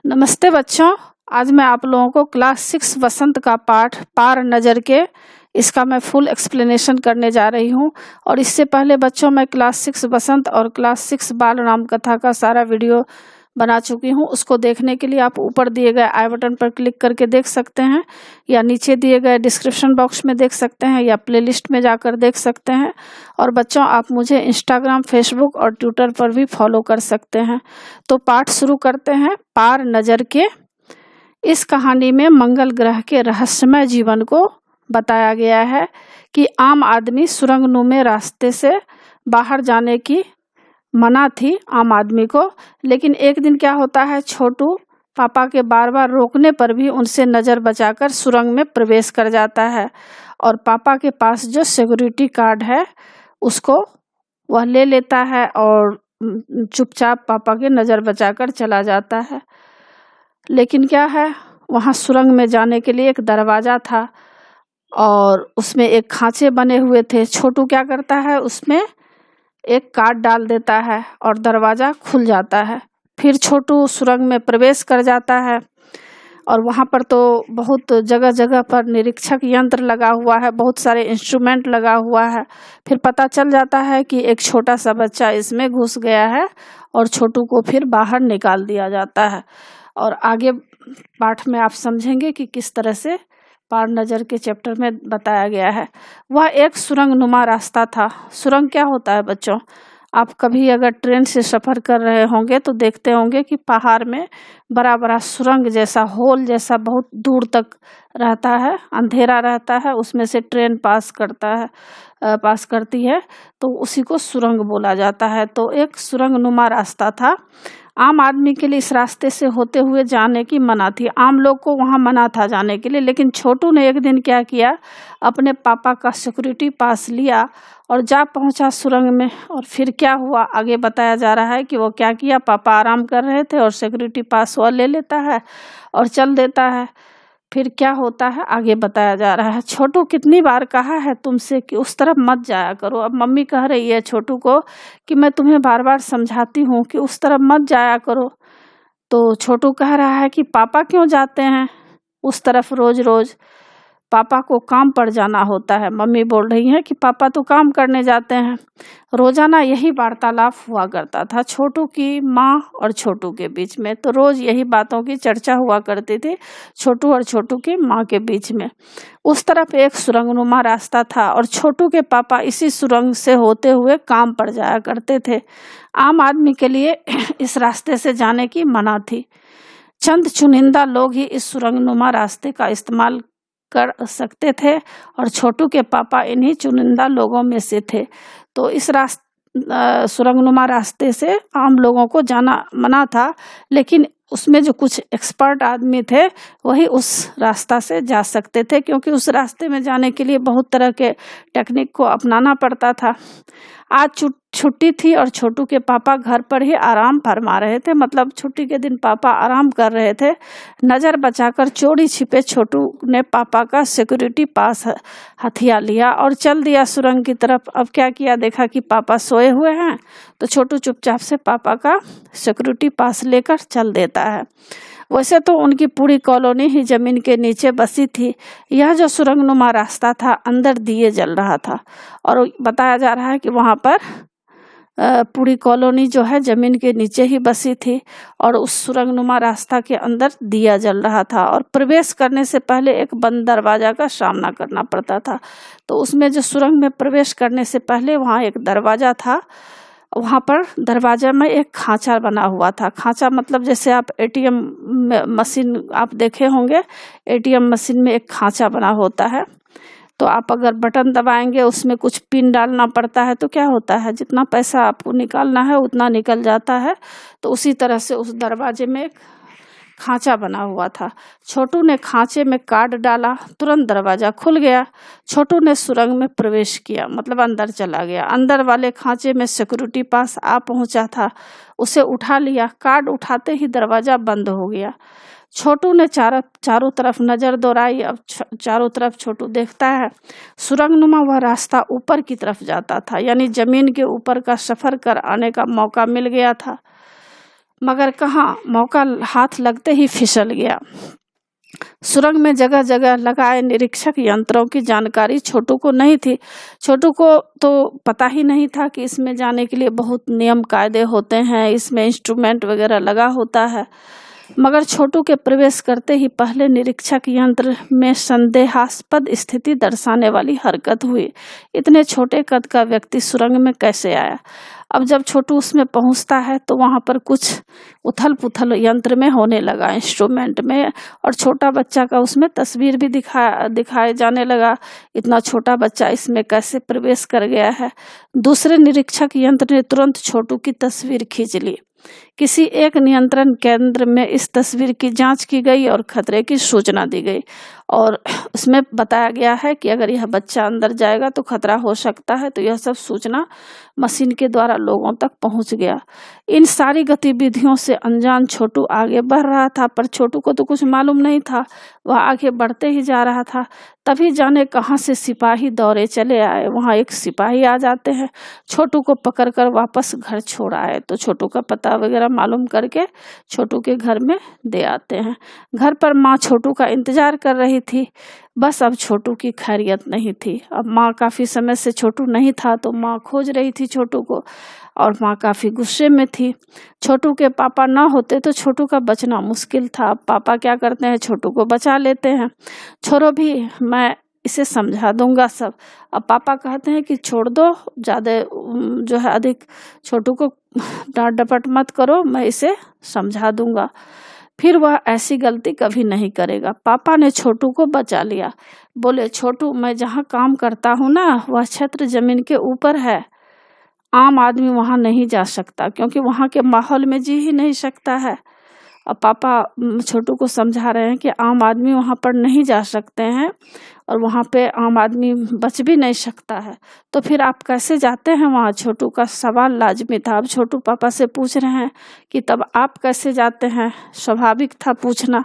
नमस्ते बच्चों। आज मैं आप लोगों को क्लास 6 वसंत का पाठ पार नज़र के इसका मैं फुल एक्सप्लेनेशन करने जा रही हूं। और इससे पहले बच्चों मैं क्लास 6 वसंत और क्लास 6 बाल राम कथा का सारा वीडियो बना चुकी हूं। उसको देखने के लिए आप ऊपर दिए गए आई बटन पर क्लिक करके देख सकते हैं, या नीचे दिए गए डिस्क्रिप्शन बॉक्स में देख सकते हैं, या प्लेलिस्ट में जाकर देख सकते हैं। और बच्चों आप मुझे इंस्टाग्राम, फेसबुक और ट्विटर पर भी फॉलो कर सकते हैं। तो पाठ शुरू करते हैं। पार नज़र के। इस कहानी में मंगल ग्रह के रहस्यमय जीवन को बताया गया है कि आम आदमी सुरंगनुमा रास्ते से बाहर जाने की मना थी आम आदमी को। लेकिन एक दिन क्या होता है, छोटू पापा के बार बार रोकने पर भी उनसे नज़र बचाकर सुरंग में प्रवेश कर जाता है। और पापा के पास जो सिक्योरिटी कार्ड है उसको वह ले लेता है और चुपचाप पापा के नज़र बचाकर चला जाता है। लेकिन क्या है, वहाँ सुरंग में जाने के लिए एक दरवाज़ा था और उसमें एक खांचे बने हुए थे। छोटू क्या करता है, उसमें एक कार्ड डाल देता है और दरवाज़ा खुल जाता है। फिर छोटू सुरंग में प्रवेश कर जाता है और वहाँ पर तो बहुत जगह जगह पर निरीक्षक यंत्र लगा हुआ है, बहुत सारे इंस्ट्रूमेंट लगा हुआ है। फिर पता चल जाता है कि एक छोटा सा बच्चा इसमें घुस गया है और छोटू को फिर बाहर निकाल दिया जाता है। और आगे पाठ में आप समझेंगे कि किस तरह से पार नज़र के चैप्टर में बताया गया है। वह एक सुरंगनुमा रास्ता था। सुरंग क्या होता है बच्चों, आप कभी अगर ट्रेन से सफ़र कर रहे होंगे तो देखते होंगे कि पहाड़ में बड़ा बड़ा सुरंग जैसा, होल जैसा बहुत दूर तक रहता है, अंधेरा रहता है, उसमें से ट्रेन पास करती है, तो उसी को सुरंग बोला जाता है। तो एक सुरंगनुमा रास्ता था। आम आदमी के लिए इस रास्ते से होते हुए जाने की मना थी। आम लोग को वहाँ मना था जाने के लिए। लेकिन छोटू ने एक दिन क्या किया, अपने पापा का सिक्योरिटी पास लिया और जा पहुँचा सुरंग में। और फिर क्या हुआ आगे बताया जा रहा है कि वो क्या किया। पापा आराम कर रहे थे और सिक्योरिटी पास वह ले लेता है और चल देता है। फिर क्या होता है आगे बताया जा रहा है। छोटू कितनी बार कहा है तुमसे कि उस तरफ मत जाया करो। अब मम्मी कह रही है छोटू को कि मैं तुम्हें बार बार समझाती हूँ कि उस तरफ मत जाया करो। तो छोटू कह रहा है कि पापा क्यों जाते हैं उस तरफ रोज रोज, पापा को काम पर जाना होता है। मम्मी बोल रही है कि पापा तो काम करने जाते हैं। रोजाना यही वार्तालाप हुआ करता था छोटू की माँ और छोटू के बीच में। तो रोज यही बातों की चर्चा हुआ करती थी छोटू और छोटू की माँ के बीच में। उस तरफ एक सुरंगनुमा रास्ता था और छोटू के पापा इसी सुरंग से होते हुए काम पर जाया करते थे। आम आदमी के लिए इस रास्ते से जाने की मना थी। चंद चुनिंदा लोग ही इस सुरंगनुमा रास्ते का इस्तेमाल कर सकते थे और छोटू के पापा इन्हीं चुनिंदा लोगों में से थे। तो इस सुरंगनुमा रास्ते से आम लोगों को जाना मना था। लेकिन उसमें जो कुछ एक्सपर्ट आदमी थे वही उस रास्ता से जा सकते थे, क्योंकि उस रास्ते में जाने के लिए बहुत तरह के टेक्निक को अपनाना पड़ता था। आज छुट्टी थी और छोटू के पापा घर पर ही आराम फरमा रहे थे। मतलब छुट्टी के दिन पापा आराम कर रहे थे। नज़र बचाकर चोरी छिपे छोटू ने पापा का सिक्योरिटी पास हथिया लिया और चल दिया सुरंग की तरफ। अब क्या किया, देखा कि पापा सोए हुए हैं तो छोटू चुपचाप से पापा का सिक्योरिटी पास लेकर चल देता है। वैसे तो उनकी पूरी कॉलोनी ही जमीन के नीचे बसी थी। यह जो सुरंगनुमा रास्ता था अंदर दिए जल रहा था और बताया जा रहा है कि वहाँ पर पूरी कॉलोनी जो है जमीन के नीचे ही बसी थी और उस सुरंगनुमा रास्ता के अंदर दिया जल रहा था। और प्रवेश करने से पहले एक बंद दरवाजा का सामना करना पड़ता था। तो उसमें जो सुरंग में प्रवेश करने से पहले वहाँ एक दरवाजा था। वहाँ पर दरवाजा में एक खांचा बना हुआ था। खांचा मतलब जैसे आप एटीएम मशीन आप देखे होंगे, एटीएम मशीन में एक खांचा बना होता है। तो आप अगर बटन दबाएंगे उसमें कुछ पिन डालना पड़ता है तो क्या होता है, जितना पैसा आपको निकालना है उतना निकल जाता है। तो उसी तरह से उस दरवाजे में एक खांचा बना हुआ था। छोटू ने खांचे में कार्ड डाला, तुरंत दरवाजा खुल गया। छोटू ने सुरंग में प्रवेश किया, मतलब अंदर चला गया। अंदर वाले खांचे में सिक्योरिटी पास आ पहुंचा था, उसे उठा लिया। कार्ड उठाते ही दरवाजा बंद हो गया। छोटू ने चारों तरफ नज़र दौड़ाई। अब चारों तरफ छोटू देखता है सुरंगनुमा वह रास्ता ऊपर की तरफ जाता था, यानी जमीन के ऊपर का सफ़र कर आने का मौका मिल गया था। मगर कहाँ, मौका हाथ लगते ही फिसल गया। सुरंग में जगह जगह लगाए निरीक्षक यंत्रों की जानकारी छोटू को नहीं थी। छोटू को तो पता ही नहीं था कि इसमें जाने के लिए बहुत नियम कायदे होते हैं, इसमें इंस्ट्रूमेंट वगैरह लगा होता है। मगर छोटू के प्रवेश करते ही पहले निरीक्षक यंत्र में संदेहास्पद स्थिति दर्शाने वाली हरकत हुई। इतने छोटे कद का व्यक्ति सुरंग में कैसे आया? अब जब छोटू उसमें पहुंचता है तो वहां पर कुछ उथल पुथल यंत्र में होने लगा, इंस्ट्रूमेंट में, और छोटा बच्चा का उसमें तस्वीर भी दिखाए जाने लगा। इतना छोटा बच्चा इसमें कैसे प्रवेश कर गया है? दूसरे निरीक्षक यंत्र ने तुरंत छोटू की तस्वीर खींच ली। किसी एक नियंत्रण केंद्र में इस तस्वीर की जांच की गई और खतरे की सूचना दी गई, और उसमें बताया गया है कि अगर यह बच्चा अंदर जाएगा तो खतरा हो सकता है। तो यह सब सूचना मशीन के द्वारा लोगों तक पहुंच गया। इन सारी गतिविधियों से अनजान छोटू आगे बढ़ रहा था, पर छोटू को तो कुछ मालूम नहीं था, वह आगे बढ़ते ही जा रहा था। तभी जाने कहां से सिपाही दौड़े चले आए। वहां एक सिपाही आ जाते हैं, छोटू को पकड़कर वापस घर छोड़ आए। तो छोटू का पता वगैरह मालूम करके छोटू के घर में दे आते हैं। घर पर माँ छोटू का इंतजार कर रही थी। बस अब छोटू की खैरियत नहीं थी। अब माँ काफी समय से छोटू नहीं था, तो माँ खोज रही थी छोटू को, और माँ काफी गुस्से में थी। छोटू के पापा ना होते तो छोटू का बचना मुश्किल था। अब पापा क्या करते हैं, छोटू को बचा लेते हैं। छोड़ो भी, मैं इसे समझा दूंगा सब। अब पापा कहते हैं कि छोड़ दो, ज्यादा जो है अधिक छोटू को डांट डपट मत करो, मैं इसे समझा दूंगा, फिर वह ऐसी गलती कभी नहीं करेगा। पापा ने छोटू को बचा लिया। बोले, छोटू, मैं जहाँ काम करता हूँ ना, वह क्षेत्र जमीन के ऊपर है। आम आदमी वहां नहीं जा सकता, क्योंकि वहां के माहौल में जी ही नहीं सकता है। अब पापा छोटू को समझा रहे हैं कि आम आदमी वहां पर नहीं जा सकते हैं, और वहां पे आम आदमी बच भी नहीं सकता है। तो फिर आप कैसे जाते हैं वहां? छोटू का सवाल लाजमी था। अब छोटू पापा से पूछ रहे हैं कि तब आप कैसे जाते हैं? स्वाभाविक था पूछना।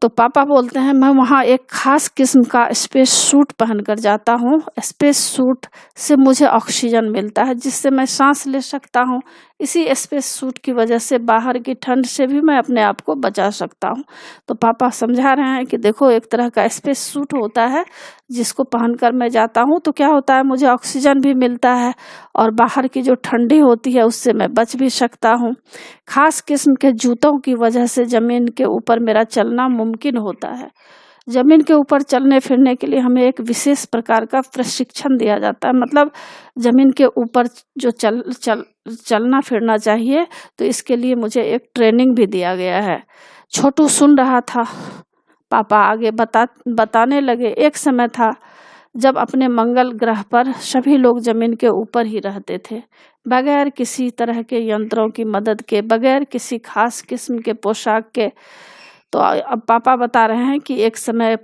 तो पापा बोलते हैं, मैं वहाँ एक खास किस्म का स्पेस सूट पहनकर जाता हूँ। स्पेस सूट से मुझे ऑक्सीजन मिलता है, जिससे मैं सांस ले सकता हूँ। इसी स्पेस सूट की वजह से बाहर की ठंड से भी मैं अपने आप को बचा सकता हूँ। तो पापा समझा रहे हैं कि देखो, एक तरह का स्पेस सूट होता है जिसको पहनकर मैं जाता हूँ तो क्या होता है, मुझे ऑक्सीजन भी मिलता है, और बाहर की जो ठंडी होती है उससे मैं बच भी सकता हूँ। खास किस्म के जूतों की वजह से जमीन के ऊपर मेरा चलना मुमकिन होता है। जमीन के ऊपर चलने फिरने के लिए हमें एक विशेष प्रकार का प्रशिक्षण दिया जाता है। मतलब जमीन के ऊपर जो चलना फिरना चाहिए, तो इसके लिए मुझे एक ट्रेनिंग भी दिया गया है। छोटू सुन रहा था। पापा आगे बताने लगे, एक समय था जब अपने मंगल ग्रह पर सभी लोग जमीन के ऊपर ही रहते थे, बगैर किसी तरह के यंत्रों की मदद के, बगैर किसी खास किस्म के पोशाक के। तो अब पापा बता रहे हैं कि एक समय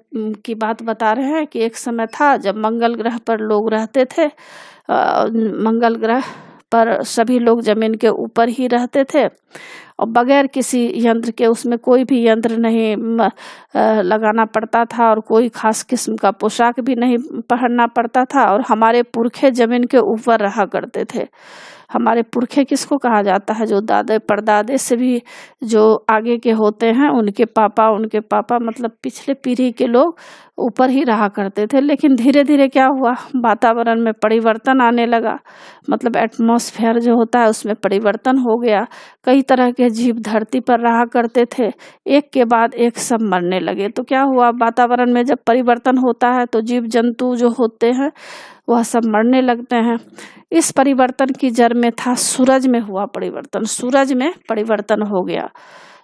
की बात बता रहे हैं कि एक समय था जब मंगल ग्रह पर लोग रहते थे। मंगल ग्रह पर सभी लोग जमीन के ऊपर ही रहते थे, और बगैर किसी यंत्र के, उसमें कोई भी यंत्र नहीं लगाना पड़ता था, और कोई खास किस्म का पोशाक भी नहीं पहनना पड़ता था। और हमारे पुरखे जमीन के ऊपर रहा करते थे। हमारे पुरखे किसको कहा जाता है? जो दादे परदादे से भी जो आगे के होते हैं, उनके पापा मतलब पिछले पीढ़ी के लोग ऊपर ही रहा करते थे। लेकिन धीरे धीरे क्या हुआ, वातावरण में परिवर्तन आने लगा। मतलब एटमॉस्फेयर जो होता है उसमें परिवर्तन हो गया। कई तरह के जीव धरती पर रहा करते थे, एक के बाद एक सब मरने लगे। तो क्या हुआ, वातावरण में जब परिवर्तन होता है तो जीव जंतु जो होते हैं वह सब मरने लगते हैं। इस परिवर्तन की जड़ में था सूरज में हुआ परिवर्तन। सूरज में परिवर्तन हो गया।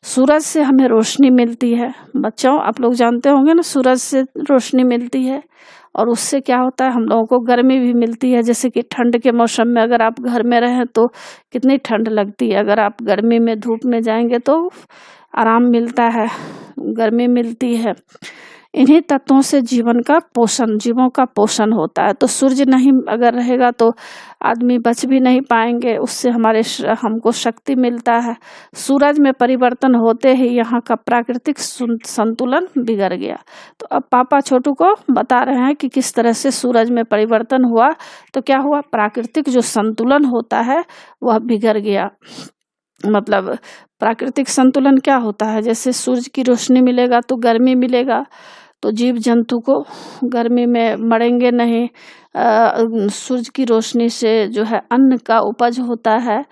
सूरज से हमें रोशनी मिलती है। बच्चों, आप लोग जानते होंगे ना, सूरज से रोशनी मिलती है, और उससे क्या होता है, हम लोगों को गर्मी भी मिलती है। जैसे कि ठंड के मौसम में अगर आप घर में रहें तो कितनी ठंड लगती है, अगर आप गर्मी में धूप में जाएंगे तो आराम मिलता है, गर्मी मिलती है। इन्हीं तत्वों से जीवों का पोषण होता है। तो सूर्य नहीं अगर रहेगा तो आदमी बच भी नहीं पाएंगे, उससे हमको शक्ति मिलता है। सूरज में परिवर्तन होते ही यहाँ का प्राकृतिक संतुलन बिगड़ गया। तो अब पापा छोटू को बता रहे हैं कि किस तरह से सूरज में परिवर्तन हुआ। तो क्या हुआ, प्राकृतिक जो संतुलन होता है वह बिगड़ गया। मतलब प्राकृतिक संतुलन क्या होता है, जैसे सूरज की रोशनी मिलेगा तो गर्मी मिलेगा, तो जीव जंतु को गर्मी में मरेंगे नहीं। सूरज की रोशनी से जो है अन्न का उपज होता है,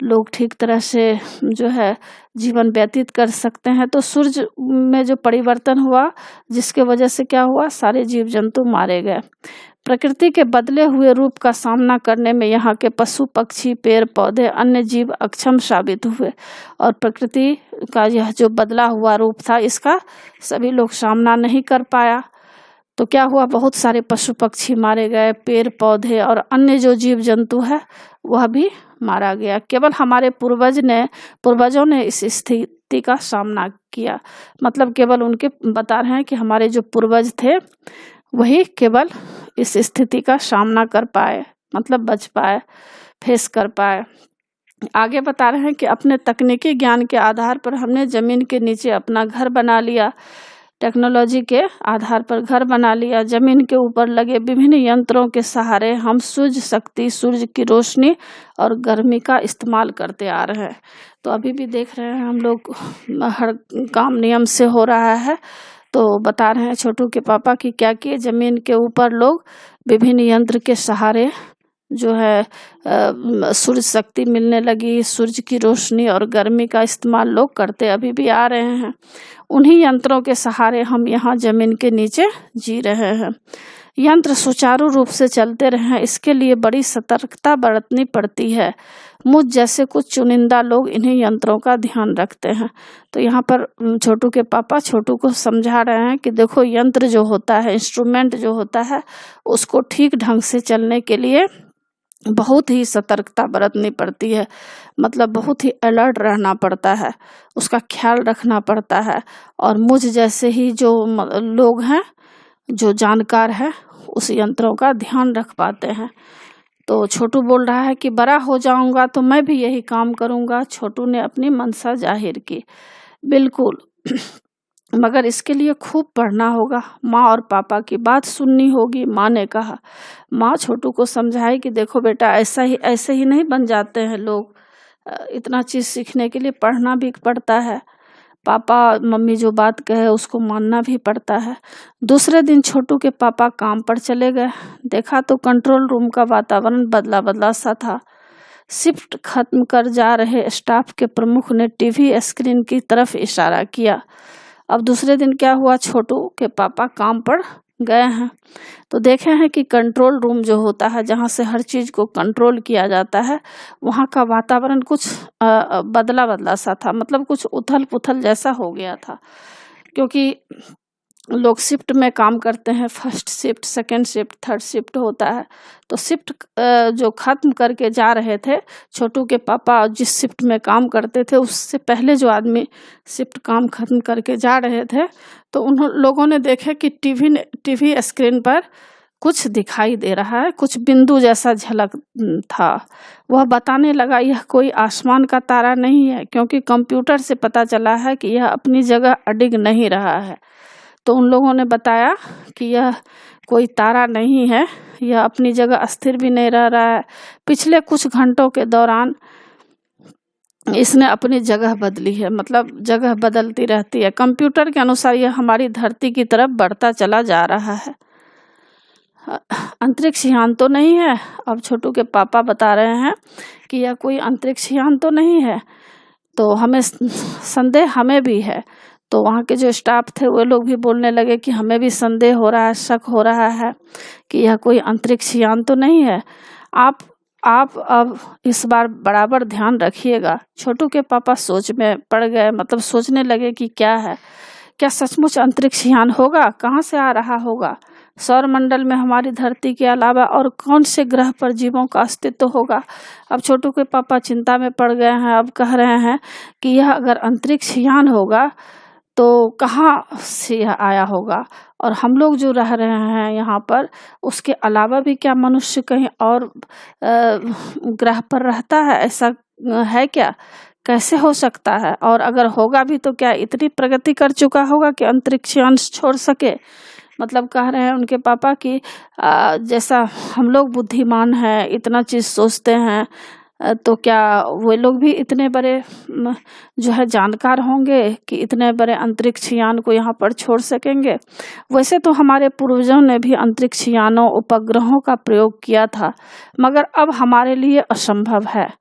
लोग ठीक तरह से जो है जीवन व्यतीत कर सकते हैं। तो सूरज में जो परिवर्तन हुआ जिसके वजह से क्या हुआ, सारे जीव जंतु मारे गए। प्रकृति के बदले हुए रूप का सामना करने में यहाँ के पशु पक्षी पेड़ पौधे अन्य जीव अक्षम साबित हुए, और प्रकृति का यह जो बदला हुआ रूप था इसका सभी लोग सामना नहीं कर पाया। तो क्या हुआ, बहुत सारे पशु पक्षी मारे गए, पेड़ पौधे और अन्य जो जीव जंतु है वह भी मारा गया। केवल हमारे पूर्वजों ने इस स्थिति का सामना किया। मतलब केवल उनके बता रहे हैं कि हमारे जो पूर्वज थे वही केवल इस स्थिति का सामना कर पाए, मतलब बच पाए, फेस कर पाए। आगे बता रहे हैं कि अपने तकनीकी ज्ञान के आधार पर हमने जमीन के नीचे अपना घर बना लिया, टेक्नोलॉजी के आधार पर घर बना लिया। जमीन के ऊपर लगे विभिन्न यंत्रों के सहारे हम सूर्य शक्ति, सूर्य की रोशनी और गर्मी का इस्तेमाल करते आ रहे हैं। तो अभी भी देख रहे हैं हम लोग हर काम नियम से हो रहा है। तो बता रहे हैं छोटू के पापा कि क्या किए, जमीन के ऊपर लोग विभिन्न यंत्र के सहारे जो है सूर्य शक्ति मिलने लगी, सूर्य की रोशनी और गर्मी का इस्तेमाल लोग करते अभी भी आ रहे हैं। उन्हीं यंत्रों के सहारे हम यहाँ जमीन के नीचे जी रहे हैं। यंत्र सुचारू रूप से चलते रहें इसके लिए बड़ी सतर्कता बरतनी पड़ती है। मुझ जैसे कुछ चुनिंदा लोग इन्हीं यंत्रों का ध्यान रखते हैं। तो यहाँ पर छोटू के पापा छोटू को समझा रहे हैं कि देखो, यंत्र जो होता है, इंस्ट्रूमेंट जो होता है, उसको ठीक ढंग से चलने के लिए बहुत ही सतर्कता बरतनी पड़ती है। मतलब बहुत ही अलर्ट रहना पड़ता है, उसका ख्याल रखना पड़ता है। और मुझ जैसे ही जो लोग हैं, जो जानकार है, उस यंत्रों का ध्यान रख पाते हैं। तो छोटू बोल रहा है कि बड़ा हो जाऊंगा तो मैं भी यही काम करूंगा। छोटू ने अपनी मंशा जाहिर की। बिल्कुल, मगर इसके लिए खूब पढ़ना होगा, माँ और पापा की बात सुननी होगी। माँ ने कहा। माँ छोटू को समझाई कि देखो बेटा, ऐसे ही नहीं बन जाते हैं लोग, इतना चीज़ सीखने के लिए पढ़ना भी पड़ता है। पापा मम्मी जो बात कहे उसको मानना भी पड़ता है। दूसरे दिन छोटू के पापा काम पर चले गए। देखा तो कंट्रोल रूम का वातावरण बदला बदला सा था। शिफ्ट खत्म कर जा रहे स्टाफ के प्रमुख ने टीवी स्क्रीन की तरफ इशारा किया। अब दूसरे दिन क्या हुआ, छोटू के पापा काम पर गए हैं तो देखे हैं कि कंट्रोल रूम जो होता है, जहाँ से हर चीज़ को कंट्रोल किया जाता है, वहाँ का वातावरण कुछ बदला बदला सा था। मतलब कुछ उथल पुथल जैसा हो गया था, क्योंकि लोग शिफ्ट में काम करते हैं। First shift, second shift, third shift होता है। तो शिफ्ट जो खत्म करके जा रहे थे, छोटू के पापा जिस शिफ्ट में काम करते थे, उससे पहले जो आदमी शिफ्ट काम खत्म करके जा रहे थे, तो उन लोगों ने देखे कि टीवी स्क्रीन पर कुछ दिखाई दे रहा है, कुछ बिंदु जैसा झलक था। वह बताने लगा, यह कोई आसमान का तारा नहीं है, क्योंकि कंप्यूटर से पता चला है कि यह अपनी जगह अडिग नहीं रहा है। तो उन लोगों ने बताया कि यह कोई तारा नहीं है, यह अपनी जगह स्थिर भी नहीं रह रहा है। पिछले कुछ घंटों के दौरान इसने अपनी जगह बदली है। मतलब जगह बदलती रहती है। कंप्यूटर के अनुसार यह हमारी धरती की तरफ बढ़ता चला जा रहा है। अंतरिक्ष यान तो नहीं है। अब छोटू के पापा बता रहे हैं कि यह कोई अंतरिक्ष यान तो नहीं है। तो हमें संदेह हमें भी है। तो वहाँ के जो स्टाफ थे वो लोग भी बोलने लगे कि हमें भी संदेह हो रहा है, शक हो रहा है कि यह कोई अंतरिक्ष यान तो नहीं है। आप अब इस बार बराबर ध्यान रखिएगा। छोटू के पापा सोच में पड़ गए। मतलब सोचने लगे कि क्या है, क्या सचमुच अंतरिक्ष यान होगा? कहाँ से आ रहा होगा? सौर मंडल में हमारी धरती के अलावा और कौन से ग्रह पर जीवों का अस्तित्व होगा? अब छोटू के पापा चिंता में पड़ गए हैं। अब कह रहे हैं कि यह अगर अंतरिक्ष यान होगा तो कहाँ से यह आया होगा, और हम लोग जो रह रहे हैं यहाँ पर, उसके अलावा भी क्या मनुष्य कहीं और ग्रह पर रहता है? ऐसा है क्या? कैसे हो सकता है? और अगर होगा भी तो क्या इतनी प्रगति कर चुका होगा कि अंतरिक्ष यान छोड़ सके? मतलब कह रहे हैं उनके पापा कि जैसा हम लोग बुद्धिमान हैं, इतना चीज़ सोचते हैं, तो क्या वे लोग भी इतने बड़े जो है जानकार होंगे कि इतने बड़े अंतरिक्ष यान को यहाँ पर छोड़ सकेंगे। वैसे तो हमारे पूर्वजों ने भी अंतरिक्ष यानों उपग्रहों का प्रयोग किया था, मगर अब हमारे लिए असंभव है।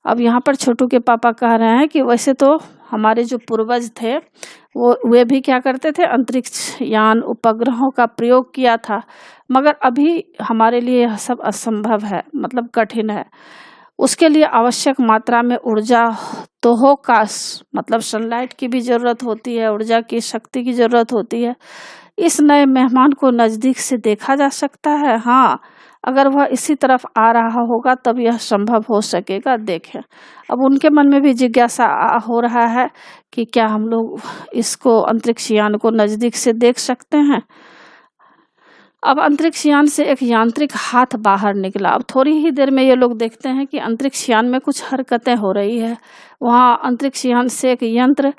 अब यहाँ पर छोटू के पापा कह रहे हैं कि वैसे तो हमारे जो पूर्वज थे वे भी क्या करते थे, अंतरिक्ष यान उपग्रहों का प्रयोग किया था, मगर अभी हमारे लिए यह सब असंभव है, मतलब कठिन है। उसके लिए आवश्यक मात्रा में ऊर्जा तो हो काश, मतलब सनलाइट की भी ज़रूरत होती है, ऊर्जा की शक्ति की ज़रूरत होती है। इस नए मेहमान को नज़दीक से देखा जा सकता है। हाँ, अगर वह इसी तरफ आ रहा होगा तब यह संभव हो सकेगा। देखें, अब उनके मन में भी जिज्ञासा हो रहा है कि क्या हम लोग इसको अंतरिक्ष यान को नज़दीक से देख सकते हैं। अब अंतरिक्ष यान से एक यांत्रिक हाथ बाहर निकला। अब थोड़ी ही देर में ये लोग देखते हैं कि अंतरिक्ष यान में कुछ हरकतें हो रही है। वहाँ अंतरिक्ष यान से एक यांत्रिक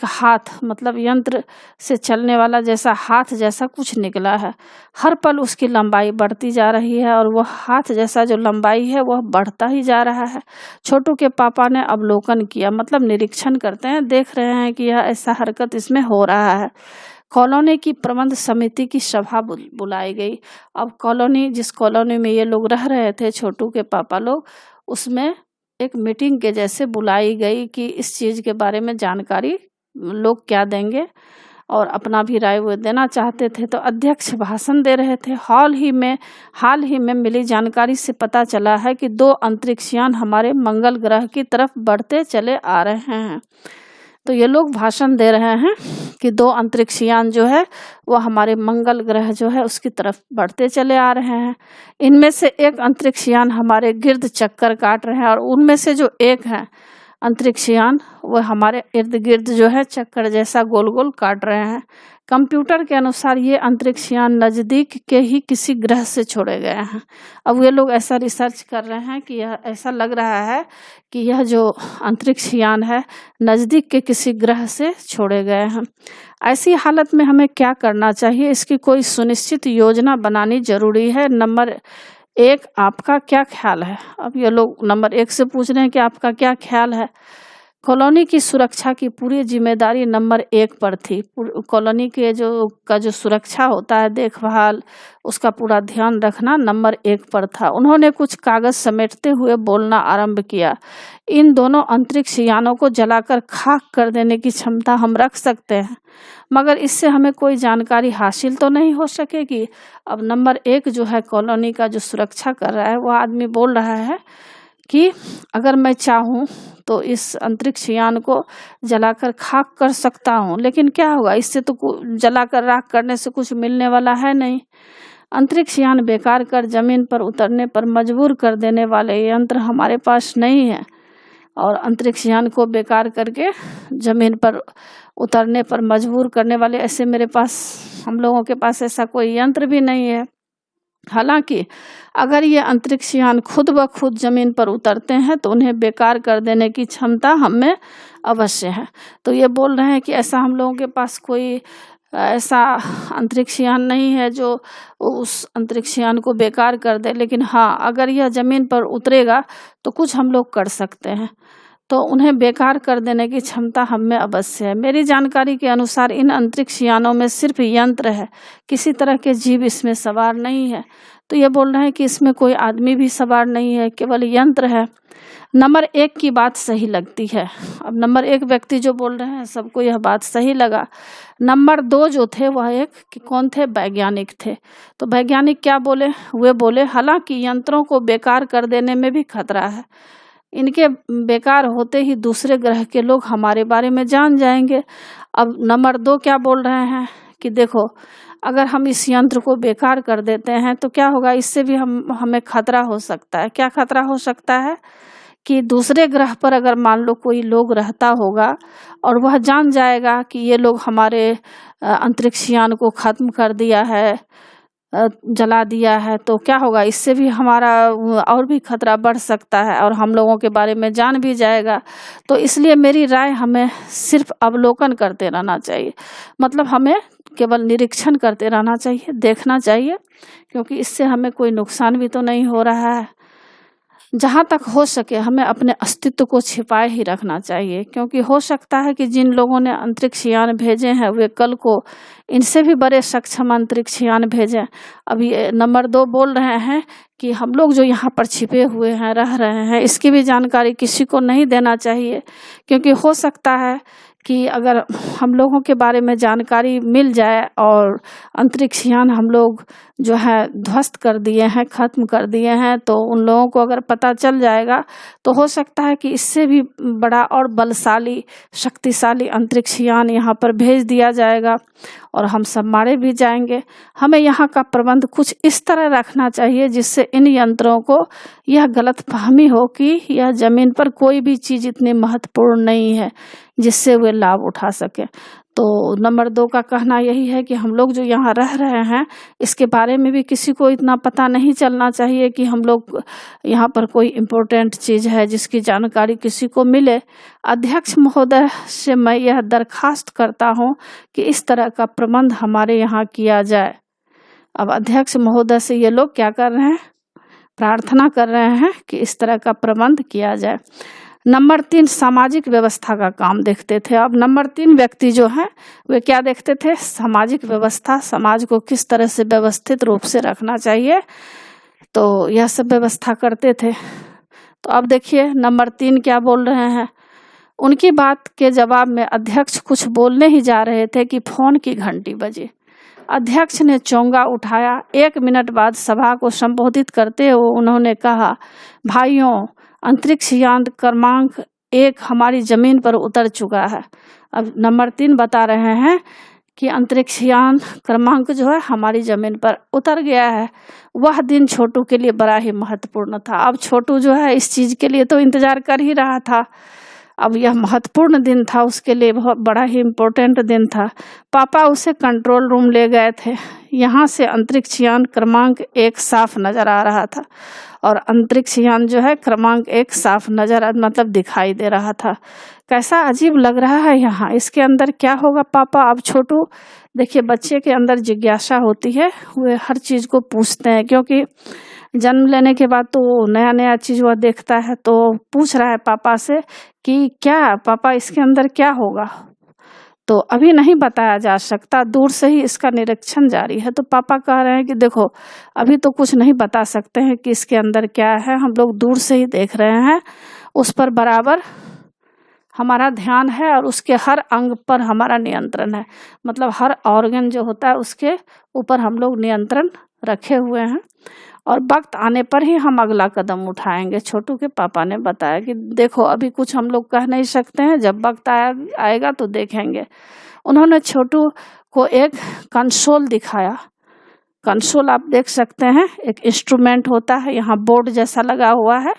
हाथ, मतलब यंत्र से चलने वाला जैसा हाथ जैसा कुछ निकला है। हर पल उसकी लंबाई बढ़ती जा रही है और वह हाथ जैसा जो लंबाई है वह बढ़ता ही जा रहा है। छोटू के पापा ने अवलोकन किया, मतलब निरीक्षण करते हैं, देख रहे हैं कि यह ऐसा हरकत इसमें हो रहा है। कॉलोनी की प्रबंध समिति की सभा बुलाई गई। अब कॉलोनी, जिस कॉलोनी में ये लोग रह रहे थे छोटू के पापा लोग, उसमें एक मीटिंग के जैसे बुलाई गई कि इस चीज़ के बारे में जानकारी लोग क्या देंगे और अपना भी राय वो देना चाहते थे। तो अध्यक्ष भाषण दे रहे थे। हाल ही में मिली जानकारी से पता चला है कि 2 अंतरिक्ष यान हमारे मंगल ग्रह की तरफ बढ़ते चले आ रहे हैं। तो ये लोग भाषण दे रहे हैं कि 2 अंतरिक्ष यान जो है वह हमारे मंगल ग्रह जो है उसकी तरफ बढ़ते चले आ रहे हैं। इनमें से एक अंतरिक्ष यान हमारे गिर्द चक्कर काट रहे हैं और उनमें से जो एक है अंतरिक्ष यान वह हमारे इर्द गिर्द जो है चक्कर जैसा गोल गोल काट रहे हैं। कंप्यूटर के अनुसार ये अंतरिक्ष यान नज़दीक के ही किसी ग्रह से छोड़े गए हैं। अब ये लोग ऐसा रिसर्च कर रहे हैं कि यह ऐसा लग रहा है कि यह जो अंतरिक्ष यान है नज़दीक के किसी ग्रह से छोड़े गए हैं। ऐसी हालत में हमें क्या करना चाहिए, इसकी कोई सुनिश्चित योजना बनानी जरूरी है। नंबर 1, आपका क्या ख्याल है। अब ये लोग नंबर 1 से पूछ रहे हैं कि आपका क्या ख्याल है। कॉलोनी की सुरक्षा की पूरी जिम्मेदारी नंबर 1 पर थी। कॉलोनी के जो सुरक्षा होता है, देखभाल, उसका पूरा ध्यान रखना नंबर 1 पर था। उन्होंने कुछ कागज समेटते हुए बोलना आरंभ किया। इन दोनों अंतरिक्ष यानों को जलाकर खाक कर देने की क्षमता हम रख सकते हैं, मगर इससे हमें कोई जानकारी हासिल तो नहीं हो सकेगी। अब नंबर 1 जो है कॉलोनी का जो सुरक्षा कर रहा है, वह आदमी बोल रहा है कि अगर मैं चाहूँ तो इस अंतरिक्ष यान को जलाकर खाक कर सकता हूँ, लेकिन क्या होगा, इससे तो जलाकर राख करने से कुछ मिलने वाला है नहीं। अंतरिक्ष यान बेकार कर जमीन पर उतरने पर मजबूर कर देने वाले यंत्र हमारे पास नहीं है, और अंतरिक्ष यान को बेकार करके जमीन पर उतरने पर मजबूर करने वाले ऐसे हम लोगों के पास ऐसा कोई यंत्र भी नहीं है। हालांकि अगर ये अंतरिक्ष यान खुद ब खुद जमीन पर उतरते हैं तो उन्हें बेकार कर देने की क्षमता हमें अवश्य है। तो ये बोल रहे हैं कि ऐसा हम लोगों के पास कोई ऐसा अंतरिक्ष यान नहीं है जो उस अंतरिक्ष यान को बेकार कर दे, लेकिन हाँ, अगर यह जमीन पर उतरेगा तो कुछ हम लोग कर सकते हैं। तो उन्हें बेकार कर देने की क्षमता हम में अवश्य है। मेरी जानकारी के अनुसार इन अंतरिक्ष यानों में सिर्फ यंत्र है, किसी तरह के जीव इसमें सवार नहीं है। तो ये बोल रहे हैं कि इसमें कोई आदमी भी सवार नहीं है, केवल यंत्र है। नंबर 1 की बात सही लगती है। अब नंबर 1 व्यक्ति जो बोल रहे हैं सबको यह बात सही लगा। नंबर 2 जो थे वह कौन थे, वैज्ञानिक थे। तो वैज्ञानिक क्या बोले, वे बोले हालांकि यंत्रों को बेकार कर देने में भी खतरा है। इनके बेकार होते ही दूसरे ग्रह के लोग हमारे बारे में जान जाएंगे। अब नंबर 2 क्या बोल रहे हैं कि देखो, अगर हम इस यंत्र को बेकार कर देते हैं तो क्या होगा, इससे भी हमें खतरा हो सकता है। क्या खतरा हो सकता है कि दूसरे ग्रह पर अगर मान लो कोई लोग रहता होगा और वह जान जाएगा कि ये लोग हमारे अंतरिक्ष यान को खत्म कर दिया है, जला दिया है, तो क्या होगा, इससे भी हमारा और भी खतरा बढ़ सकता है और हम लोगों के बारे में जान भी जाएगा। तो इसलिए मेरी राय, हमें सिर्फ अवलोकन करते रहना चाहिए, मतलब हमें केवल निरीक्षण करते रहना चाहिए, देखना चाहिए, क्योंकि इससे हमें कोई नुकसान भी तो नहीं हो रहा है। जहाँ तक हो सके हमें अपने अस्तित्व को छिपाए ही रखना चाहिए, क्योंकि हो सकता है कि जिन लोगों ने अंतरिक्ष यान भेजे हैं वे कल को इनसे भी बड़े सक्षम अंतरिक्ष यान भेजें। अभी नंबर 2 बोल रहे हैं कि हम लोग जो यहाँ पर छिपे हुए हैं, रह रहे हैं, इसकी भी जानकारी किसी को नहीं देना चाहिए, क्योंकि हो सकता है कि अगर हम लोगों के बारे में जानकारी मिल जाए और अंतरिक्ष यान हम लोग जो है ध्वस्त कर दिए हैं, ख़त्म कर दिए हैं, तो उन लोगों को अगर पता चल जाएगा तो हो सकता है कि इससे भी बड़ा और बलशाली, शक्तिशाली अंतरिक्ष यान यहाँ पर भेज दिया जाएगा और हम सब मारे भी जाएंगे। हमें यहाँ का प्रबंध कुछ इस तरह रखना चाहिए जिससे इन यंत्रों को यह गलतफहमी हो कि यह ज़मीन पर कोई भी चीज़ इतनी महत्वपूर्ण नहीं है जिससे वे लाभ उठा सके। तो नंबर 2 का कहना यही है कि हम लोग जो यहाँ रह रहे हैं इसके बारे में भी किसी को इतना पता नहीं चलना चाहिए कि हम लोग यहाँ पर कोई इम्पोर्टेंट चीज़ है जिसकी जानकारी किसी को मिले। अध्यक्ष महोदय से मैं यह दरखास्त करता हूँ कि इस तरह का प्रबंध हमारे यहाँ किया जाए। अब अध्यक्ष महोदय से ये लोग क्या कर रहे हैं, प्रार्थना कर रहे हैं कि इस तरह का प्रबंध किया जाए। नंबर 3 सामाजिक व्यवस्था का काम देखते थे। अब नंबर 3 व्यक्ति जो हैं वे क्या देखते थे, सामाजिक व्यवस्था, समाज को किस तरह से व्यवस्थित रूप से रखना चाहिए, तो यह सब व्यवस्था करते थे। तो अब देखिए नंबर 3 क्या बोल रहे हैं। उनकी बात के जवाब में अध्यक्ष कुछ बोलने ही जा रहे थे कि फोन की घंटी बजी। अध्यक्ष ने चोंगा उठाया। 1 मिनट बाद सभा को संबोधित करते हुए उन्होंने कहा, भाइयों, अंतरिक्ष यान क्रमांक 1 हमारी जमीन पर उतर चुका है। अब नंबर 3 बता रहे हैं कि अंतरिक्ष यान क्रमांक जो है हमारी जमीन पर उतर गया है। वह दिन छोटू के लिए बड़ा ही महत्वपूर्ण था। अब छोटू जो है इस चीज़ के लिए तो इंतजार कर ही रहा था। अब यह महत्वपूर्ण दिन था, उसके लिए बहुत बड़ा ही इम्पोर्टेंट दिन था। पापा उसे कंट्रोल रूम ले गए थे। यहाँ से अंतरिक्ष यान क्रमांक 1 साफ नज़र आ रहा था और अंतरिक्ष यान जो है क्रमांक 1 साफ नज़र मतलब दिखाई दे रहा था। कैसा अजीब लग रहा है यहाँ, इसके अंदर क्या होगा पापा। अब छोटू देखिए, बच्चे के अंदर जिज्ञासा होती है, वे हर चीज़ को पूछते हैं, क्योंकि जन्म लेने के बाद तो नया नया चीज़ वह देखता है, तो पूछ रहा है पापा से कि क्या पापा इसके अंदर क्या होगा। तो अभी नहीं बताया जा सकता, दूर से ही इसका निरीक्षण जारी है। तो पापा कह रहे हैं कि देखो अभी तो कुछ नहीं बता सकते हैं कि इसके अंदर क्या है, हम लोग दूर से ही देख रहे हैं, उस पर बराबर हमारा ध्यान है और उसके हर अंग पर हमारा नियंत्रण है। मतलब हर ऑर्गन जो होता है उसके ऊपर हम लोग नियंत्रण रखे हुए हैं और वक्त आने पर ही हम अगला कदम उठाएंगे। छोटू के पापा ने बताया कि देखो अभी कुछ हम लोग कह नहीं सकते हैं, जब वक्त आएगा तो देखेंगे। उन्होंने छोटू को एक कंसोल दिखाया। कंसोल आप देख सकते हैं, एक इंस्ट्रूमेंट होता है, यहाँ बोर्ड जैसा लगा हुआ है,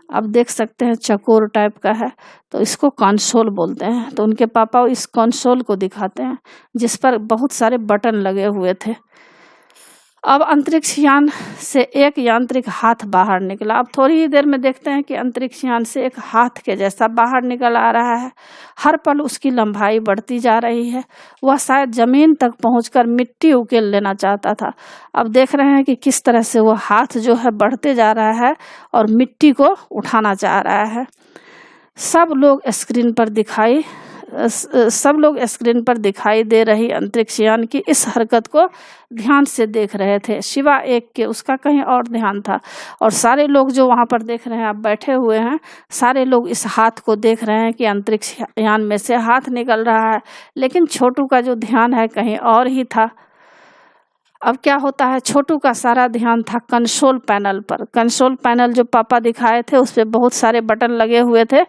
आप देख सकते हैं चकोर टाइप का है, तो इसको कंसोल बोलते हैं। तो उनके पापा इस कंसोल को दिखाते हैं जिस पर बहुत सारे बटन लगे हुए थे। अब अंतरिक्ष यान से एक यांत्रिक हाथ बाहर निकला। अब थोड़ी ही देर में देखते हैं कि अंतरिक्ष यान से एक हाथ के जैसा बाहर निकल आ रहा है। हर पल उसकी लंबाई बढ़ती जा रही है। वह शायद जमीन तक पहुंचकर मिट्टी उकेल लेना चाहता था। अब देख रहे हैं कि किस तरह से वह हाथ जो है बढ़ते जा रहा है और मिट्टी को उठाना चाह रहा है। सब लोग स्क्रीन पर दिखाई दे रही अंतरिक्ष यान की इस हरकत को ध्यान से देख रहे थे। शिवा एक के उसका कहीं और ध्यान था और सारे लोग जो वहां पर देख रहे हैं, आप बैठे हुए हैं, सारे लोग इस हाथ को देख रहे हैं कि अंतरिक्ष यान में से हाथ निकल रहा है, लेकिन छोटू का जो ध्यान है कहीं और ही था। अब क्या होता है, छोटू का सारा ध्यान था कंसोल पैनल पर। कंसोल पैनल जो पापा दिखाए थे उस पर बहुत सारे बटन लगे हुए थे,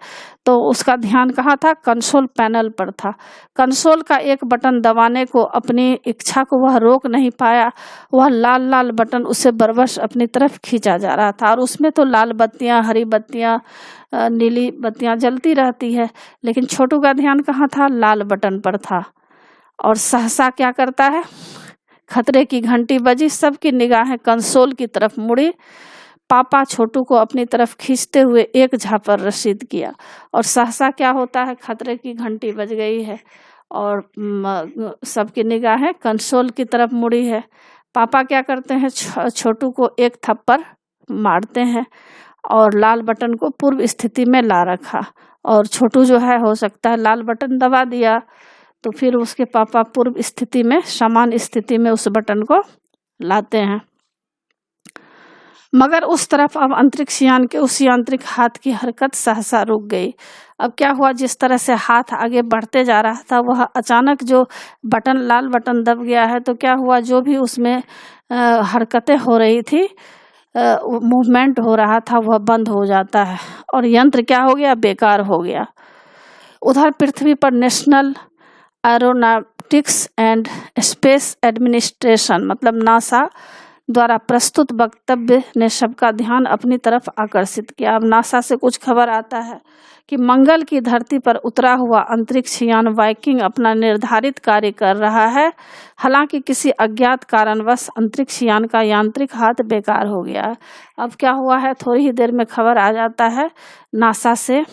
तो उसका ध्यान कहाँ था, कंसोल पैनल पर था। कंसोल का एक बटन दबाने को अपनी इच्छा को वह रोक नहीं पाया। वह लाल लाल बटन उसे बरबस अपनी तरफ खींचा जा रहा था और उसमें तो लाल बत्तियां, हरी बत्तियां, नीली बत्तियां जलती रहती है, लेकिन छोटू का ध्यान कहाँ था, लाल बटन पर था। और सहसा क्या करता है, खतरे की घंटी बजी, सबकी निगाहें कंसोल की तरफ मुड़ी। पापा छोटू को अपनी तरफ खींचते हुए एक झापर रसीद किया और सहसा क्या होता है, खतरे की घंटी बज गई है और सबकी निगाहें कंसोल की तरफ मुड़ी है। पापा क्या करते हैं, छोटू को एक थप्पड़ मारते हैं और लाल बटन को पूर्व स्थिति में ला रखा। और छोटू जो है हो सकता है लाल बटन दबा दिया, तो फिर उसके पापा पूर्व स्थिति में, सामान्य स्थिति में उस बटन को लाते हैं। मगर उस तरफ अब अंतरिक्ष यान के उस यांत्रिक हाथ की हरकत सहसा रुक गई। अब क्या हुआ, जिस तरह से हाथ आगे बढ़ते जा रहा था वह अचानक जो बटन, लाल बटन दब गया है, तो क्या हुआ, जो भी उसमें हरकतें हो रही थी, मूवमेंट हो रहा था, वह बंद हो जाता है और यंत्र क्या हो गया, बेकार हो गया। उधर पृथ्वी पर national aeronautics and space administration मतलब नासा द्वारा प्रस्तुत वक्तव्य ने सबका ध्यान अपनी तरफ आकर्षित किया। अब नासा से कुछ खबर आता है कि मंगल की धरती पर उतरा हुआ अंतरिक्ष यान वाइकिंग अपना निर्धारित कार्य कर रहा है। हालांकि किसी अज्ञात कारणवश अंतरिक्ष यान का यांत्रिक हाथ बेकार हो गया। अब क्या हुआ है, थोड़ी ही देर में खबर आ जाता है नासा से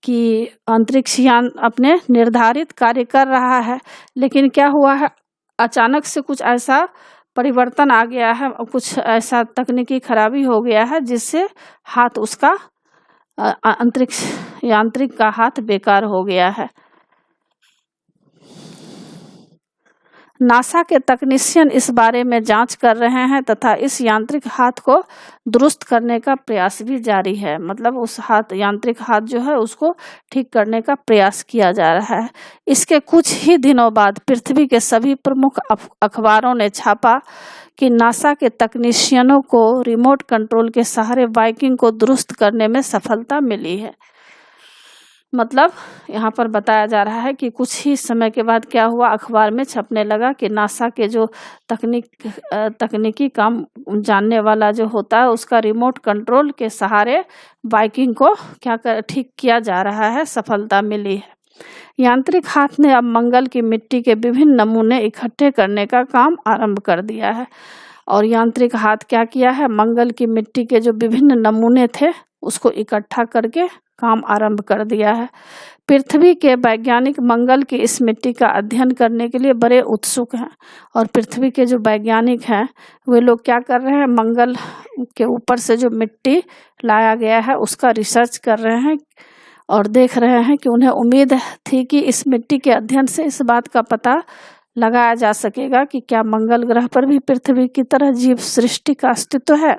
कि अंतरिक्ष यान अपने निर्धारित कार्य कर रहा है, लेकिन क्या हुआ है, अचानक से कुछ ऐसा परिवर्तन आ गया है, कुछ ऐसा तकनीकी खराबी हो गया है जिससे हाथ उसका अंतरिक्ष यांत्रिक का हाथ बेकार हो गया है। नासा के तकनीशियन इस बारे में जांच कर रहे हैं तथा इस यांत्रिक हाथ को दुरुस्त करने का प्रयास भी जारी है। मतलब उस यांत्रिक हाथ जो है उसको ठीक करने का प्रयास किया जा रहा है। इसके कुछ ही दिनों बाद पृथ्वी के सभी प्रमुख अखबारों ने छापा कि नासा के तकनीशियनों को रिमोट कंट्रोल के सहारे वाइकिंग को दुरुस्त करने में सफलता मिली है। मतलब यहाँ पर बताया जा रहा है कि कुछ ही समय के बाद क्या हुआ, अखबार में छपने लगा कि नासा के जो तकनीकी काम जानने वाला जो होता है उसका रिमोट कंट्रोल के सहारे वाइकिंग को ठीक किया जा रहा है, सफलता मिली है। यांत्रिक हाथ ने अब मंगल की मिट्टी के विभिन्न नमूने इकट्ठे करने का काम आरंभ कर दिया है। और यांत्रिक हाथ क्या किया है, मंगल की मिट्टी के जो विभिन्न नमूने थे उसको इकट्ठा करके काम आरंभ कर दिया है। पृथ्वी के वैज्ञानिक मंगल की इस मिट्टी का अध्ययन करने के लिए बड़े उत्सुक हैं। और पृथ्वी के जो वैज्ञानिक हैं वे लोग क्या कर रहे हैं, मंगल के ऊपर से जो मिट्टी लाया गया है उसका रिसर्च कर रहे हैं और देख रहे हैं कि उन्हें उम्मीद थी कि इस मिट्टी के अध्ययन से इस बात का पता लगाया जा सकेगा कि क्या मंगल ग्रह पर भी पृथ्वी की तरह जीव सृष्टि का अस्तित्व है।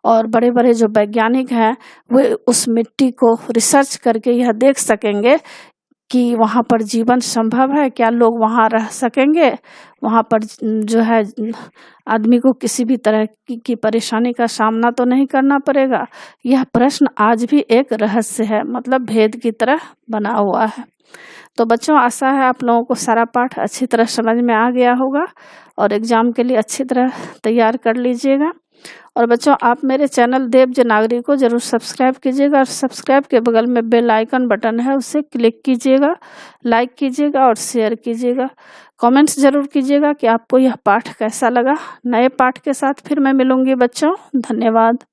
और बड़े बड़े जो वैज्ञानिक हैं वे उस मिट्टी को रिसर्च करके यह देख सकेंगे कि वहाँ पर जीवन संभव है, क्या लोग वहाँ रह सकेंगे, वहाँ पर जो है आदमी को किसी भी तरह की परेशानी का सामना तो नहीं करना पड़ेगा। यह प्रश्न आज भी एक रहस्य है, मतलब भेद की तरह बना हुआ है। तो बच्चों, आशा है आप लोगों को सारा पाठ अच्छी तरह समझ में आ गया होगा और एग्ज़ाम के लिए अच्छी तरह तैयार कर लीजिएगा। और बच्चों, आप मेरे चैनल देवज नागरी को जरूर सब्सक्राइब कीजिएगा और सब्सक्राइब के बगल में बेल आइकन बटन है उसे क्लिक कीजिएगा, लाइक कीजिएगा और शेयर कीजिएगा। कमेंट्स जरूर कीजिएगा कि आपको यह पाठ कैसा लगा। नए पाठ के साथ फिर मैं मिलूंगी बच्चों। धन्यवाद।